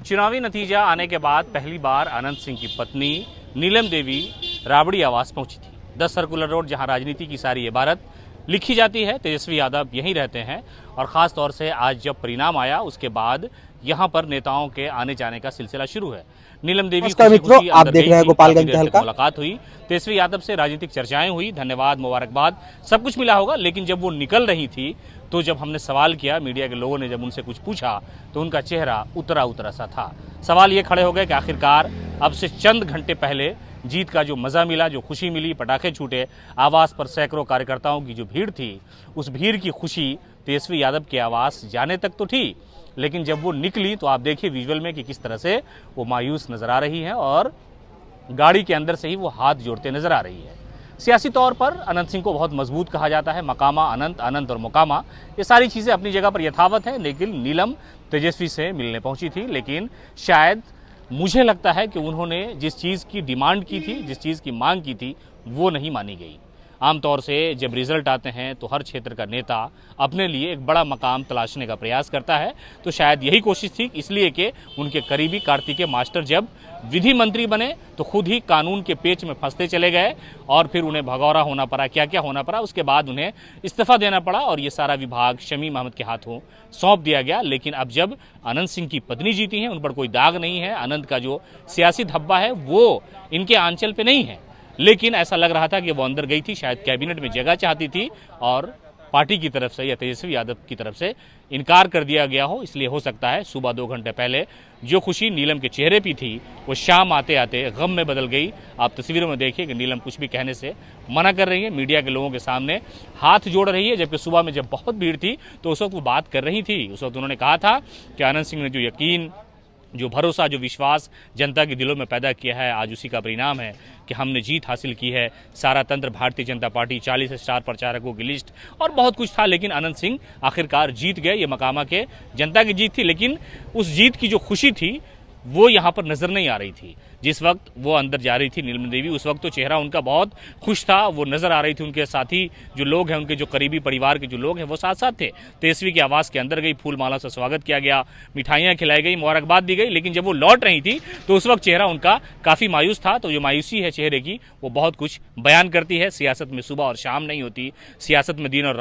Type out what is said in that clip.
चुनावी नतीजा आने के बाद पहली बार अनंत सिंह की पत्नी नीलम देवी राबड़ी आवास पहुंची थी। 10 सर्कुलर रोड, जहां राजनीति की सारी इबारत लिखी जाती है। तेजस्वी यादव यहीं रहते हैं और ख़ास तौर से आज जब परिणाम आया उसके बाद यहां पर नेताओं के आने जाने का सिलसिला शुरू है। नीलम देवी मित्रों, आप देख रहे हैं गोपालगंज तहलका। मुलाकात हुई, तेजस्वी यादव से राजनीतिक चर्चाएं हुई, धन्यवाद, मुबारकबाद सब कुछ मिला होगा। लेकिन जब वो निकल रही थी तो जब हमने सवाल किया, मीडिया के लोगों ने जब उनसे कुछ पूछा तो उनका चेहरा उतरा सा था। सवाल ये खड़े हो गए कि आखिरकार अब से चंद घंटे पहले जीत का जो मजा मिला, जो खुशी मिली, पटाखे छूटे, आवास पर सैकड़ों कार्यकर्ताओं की जो भीड़ थी, उस भीड़ की खुशी तेजस्वी यादव के आवास जाने तक तो थी, लेकिन जब वो निकली तो आप देखिए विजुअल में कि किस तरह से वो मायूस नजर आ रही है और गाड़ी के अंदर से ही वो हाथ जोड़ते नजर आ रही है। सियासी तौर पर अनंत सिंह को बहुत मजबूत कहा जाता है। मकामा, अनंत, अनंत और मुकामा, ये सारी चीज़ें अपनी जगह पर यथावत हैं। लेकिन नीलम तेजस्वी से मिलने पहुंची थी, लेकिन शायद मुझे लगता है कि उन्होंने जिस चीज़ की डिमांड की थी, जिस चीज़ की मांग की थी, वो नहीं मानी गई। आमतौर से जब रिजल्ट आते हैं तो हर क्षेत्र का नेता अपने लिए एक बड़ा मकाम तलाशने का प्रयास करता है। तो शायद यही कोशिश थी, इसलिए कि उनके करीबी कार्तिकेय मास्टर जब विधि मंत्री बने तो खुद ही कानून के पेच में फंसते चले गए और फिर उन्हें भगौरा होना पड़ा, क्या क्या होना पड़ा। उसके बाद उन्हें इस्तीफा देना पड़ा और ये सारा विभाग शमीम अहमद के हाथों सौंप दिया गया। लेकिन अब जब अनंत सिंह की पत्नी जीती हैं, उन पर कोई दाग नहीं है। अनंत का जो सियासी धब्बा है वो इनके आंचल पे नहीं है, लेकिन ऐसा लग रहा था कि वो अंदर गई थी, शायद कैबिनेट में जगह चाहती थी और पार्टी की तरफ से या तेजस्वी यादव की तरफ से इनकार कर दिया गया हो। इसलिए हो सकता है सुबह 2 घंटे पहले जो खुशी नीलम के चेहरे पे थी वो शाम आते आते गम में बदल गई। आप तस्वीरों में देखिए कि नीलम कुछ भी कहने से मना कर रही है, मीडिया के लोगों के सामने हाथ जोड़ रही है। जबकि सुबह में जब बहुत भीड़ थी तो उस वक्त वो बात कर रही थी। उस वक्त उन्होंने कहा था कि अनंत सिंह ने जो यकीन, जो भरोसा, जो विश्वास जनता के दिलों में पैदा किया है, आज उसी का परिणाम है कि हमने जीत हासिल की है। सारा तंत्र भारतीय जनता पार्टी, 40 स्टार प्रचारकों की लिस्ट और बहुत कुछ था, लेकिन अनंत सिंह आखिरकार जीत गए। ये मकामा के जनता की जीत थी, लेकिन उस जीत की जो खुशी थी वो यहाँ पर नजर नहीं आ रही थी। जिस वक्त वो अंदर जा रही थी नीलम देवी, उस वक्त तो चेहरा उनका बहुत खुश था, वो नजर आ रही थी। उनके साथी जो लोग हैं, उनके जो करीबी परिवार के जो लोग हैं, वो साथ साथ थे। तेजस्वी के आवास के अंदर गई, फूल माला से स्वागत किया गया, मिठाइयाँ खिलाई गई, मुबारकबाद दी गई। लेकिन जब वो लौट रही थी तो उस वक्त चेहरा उनका काफी मायूस था। तो जो मायूसी है चेहरे की, वो बहुत कुछ बयान करती है। सियासत में सुबह और शाम नहीं होती, सियासत में दिन और